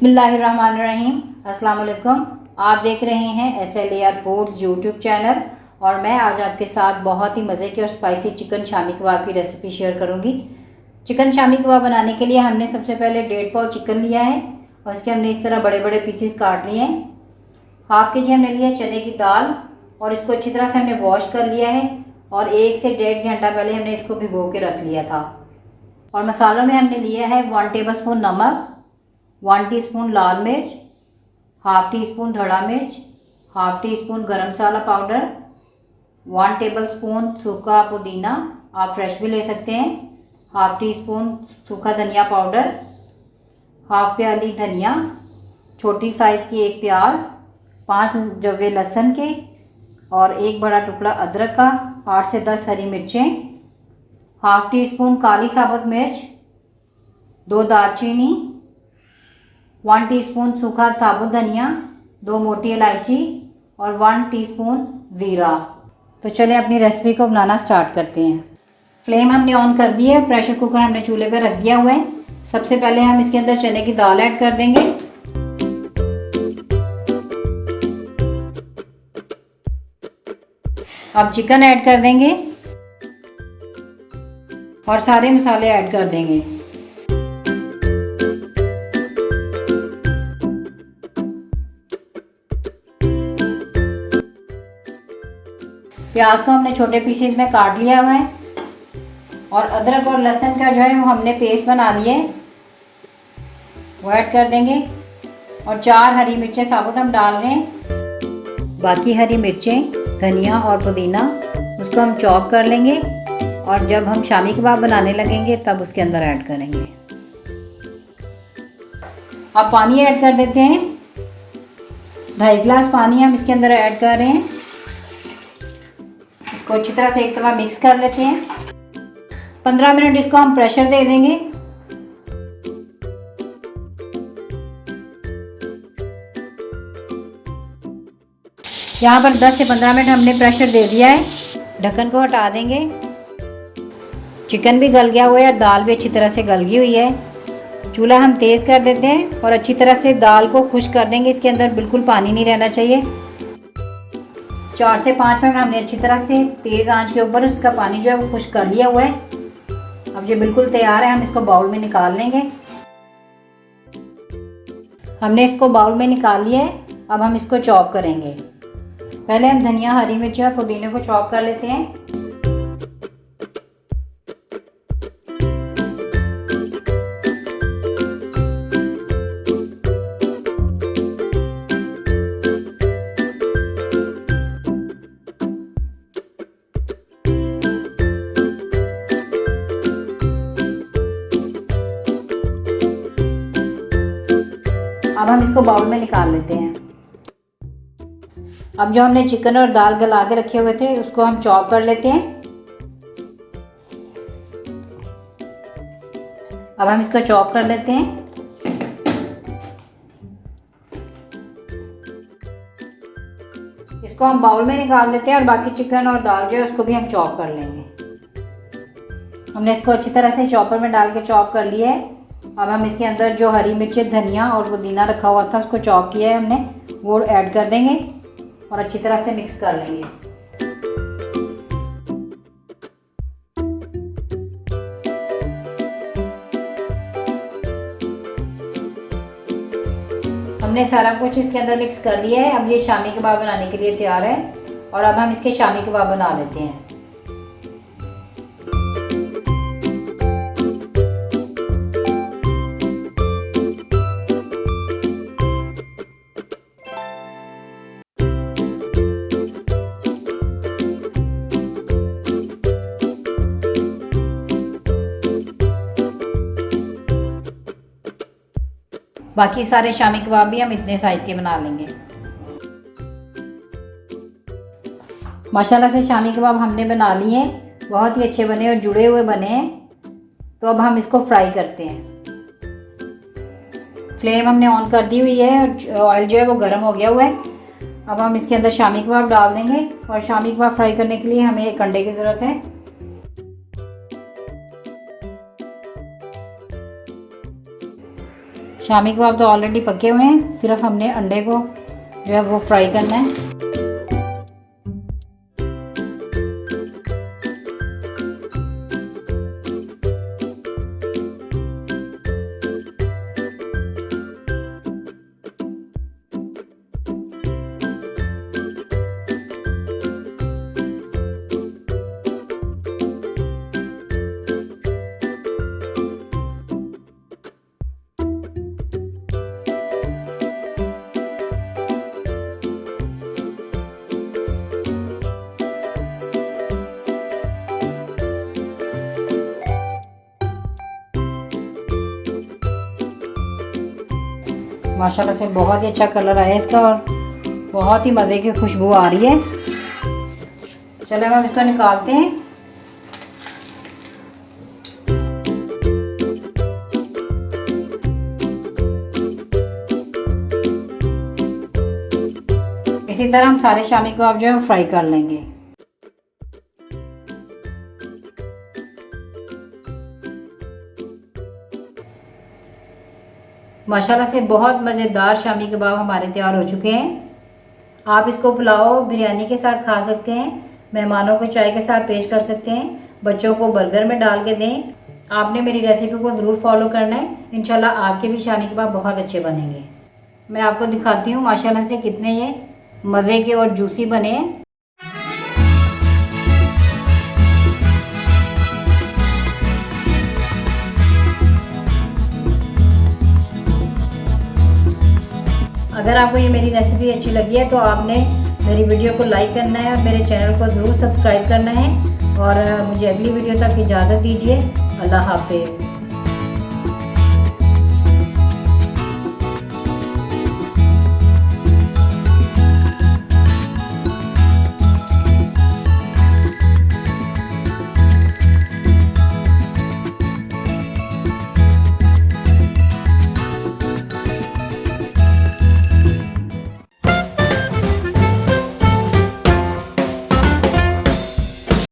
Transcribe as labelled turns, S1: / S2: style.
S1: बिस्मिल्लाहिर्रहमानिर्रहीम। अस्सलाम वालेकुम। आप देख रहे हैं SLAR फूड्स यूट्यूब चैनल और मैं आज आपके साथ बहुत ही मज़े की और स्पाइसी चिकन शामी कबाब की रेसिपी शेयर करूंगी। चिकन शामी कबाब बनाने के लिए हमने सबसे पहले 1.5 पाव चिकन लिया है और इसके हमने इस तरह बड़े बड़े पीसेस काट लिए हैं। हाफ़ kg हमने लिया चने की दाल और इसको अच्छी तरह से हमने वॉश कर लिया है और 1 से 1.5 घंटा पहले हमने इसको भिगो के रख लिया था। और मसालों में हमने लिया है 1 टेबलस्पून नमक, 1 टीस्पून लाल मिर्च, हाफ़ टी स्पून धड़ा मिर्च, हाफ़ टी स्पून गरम मसाला पाउडर, 1 टेबलस्पून सूखा पुदीना, आप फ्रेश भी ले सकते हैं, हाफ़ टी स्पून सूखा धनिया पाउडर, हाफ़ प्याली धनिया, छोटी साइज़ की 1 प्याज, 5 जवे लहसुन के और 1 बड़ा टुकड़ा अदरक का, 8 से 10 हरी मिर्चें, हाफ़ टी स्पून काली साबुत मिर्च, 2 दालचीनी, 1 टीस्पून सूखा साबुत धनिया, 2 मोटी इलायची और 1 टीस्पून ज़ीरा। तो चलिए अपनी रेसिपी को बनाना स्टार्ट करते हैं। फ्लेम हमने ऑन कर दी है, प्रेशर कुकर हमने चूल्हे पर रख दिया हुआ है। सबसे पहले हम इसके अंदर चने की दाल ऐड कर देंगे। अब चिकन ऐड कर देंगे और सारे मसाले ऐड कर देंगे। प्याज को हमने छोटे पीसेस में काट लिया हुआ है और अदरक और लहसुन का जो है वो हमने पेस्ट बना लिया है, वो ऐड कर देंगे। और 4 हरी मिर्चें साबुत हम डाल रहे हैं। बाकी हरी मिर्चें, धनिया और पुदीना उसको हम चॉप कर लेंगे और जब हम शामी कबाब बनाने लगेंगे तब उसके अंदर ऐड करेंगे। अब पानी ऐड कर देते हैं। 2.5 गिलास पानी हम इसके अंदर ऐड कर रहे हैं। इसको अच्छी तरह से एक दफ़ा मिक्स कर लेते हैं। 15 मिनट इसको हम प्रेशर दे देंगे। यहाँ पर 10 से 15 मिनट हमने प्रेशर दे दिया है। ढक्कन को हटा देंगे। चिकन भी गल गया हुआ है, दाल भी अच्छी तरह से गल गई हुई है। चूल्हा हम तेज़ कर देते हैं और अच्छी तरह से दाल को खुश्क कर देंगे। इसके अंदर बिल्कुल पानी नहीं रहना चाहिए। 4 से 5 मिनट हमने अच्छी तरह से तेज़ आंच के ऊपर इसका पानी जो है वो खुश्क कर लिया हुआ है। अब ये बिल्कुल तैयार है, हम इसको बाउल में निकाल लेंगे। हमने इसको बाउल में निकाल लिया है। अब हम इसको चॉप करेंगे। पहले हम धनिया, हरी मिर्ची और पुदीने को चॉप कर लेते हैं। अब हम इसको बाउल में निकाल लेते हैं। अब जो हमने चिकन और दाल गला के रखे हुए थे उसको हम चॉप कर लेते हैं। अब हम इसको चॉप कर लेते हैं। इसको हम बाउल में निकाल देते हैं और बाकी चिकन और दाल जो है उसको भी हम चॉप कर लेंगे। हमने इसको अच्छी तरह से चॉपर में डाल के चॉप कर लिया है। अब हम इसके अंदर जो हरी मिर्ची, धनिया और पुदीना रखा हुआ था उसको चॉप किया है हमने, वो ऐड कर देंगे और अच्छी तरह से मिक्स कर लेंगे। हमने सारा कुछ इसके अंदर मिक्स कर लिया है। अब ये शामी कबाब बनाने के लिए तैयार है और अब हम इसके शामी कबाब बना लेते हैं। बाकी सारे शामी कबाब भी हम इतने साइज़ के बना लेंगे। माशाल्लाह से शामी कबाब हमने बना लिए हैं, बहुत ही अच्छे बने और जुड़े हुए बने हैं। तो अब हम इसको फ्राई करते हैं। फ्लेम हमने ऑन कर दी हुई है और ऑयल जो है वो गर्म हो गया हुआ है। अब हम इसके अंदर शामी कबाब डाल देंगे और शामी कबाब फ्राई करने के लिए हमें एक अंडे की ज़रूरत है। शामी कबाब तो ऑलरेडी पके हुए हैं, सिर्फ हमने अंडे को जो है वो फ्राई करना है। माशाल्लाह से बहुत ही अच्छा कलर आया है इसका और बहुत ही मज़े की खुशबू आ रही है। चलो हम इसको निकालते हैं। इसी तरह हम सारे शामी कबाब जो है फ्राई कर लेंगे। माशाल्लाह से बहुत मज़ेदार शामी कबाब हमारे तैयार हो चुके हैं। आप इसको पुलाव बिरयानी के साथ खा सकते हैं, मेहमानों को चाय के साथ पेश कर सकते हैं, बच्चों को बर्गर में डाल के दें। आपने मेरी रेसिपी को ज़रूर फॉलो करना है, इंशाल्लाह आपके भी शामी कबाब बहुत अच्छे बनेंगे। मैं आपको दिखाती हूँ माशाल्लाह से कितने ये मज़े के और जूसी बने हैं। अगर आपको ये मेरी रेसिपी अच्छी लगी है तो आपने मेरी वीडियो को लाइक करना है और मेरे चैनल को ज़रूर सब्सक्राइब करना है। और मुझे अगली वीडियो तक इजाज़त दीजिए। अल्लाह हाफ़िज़।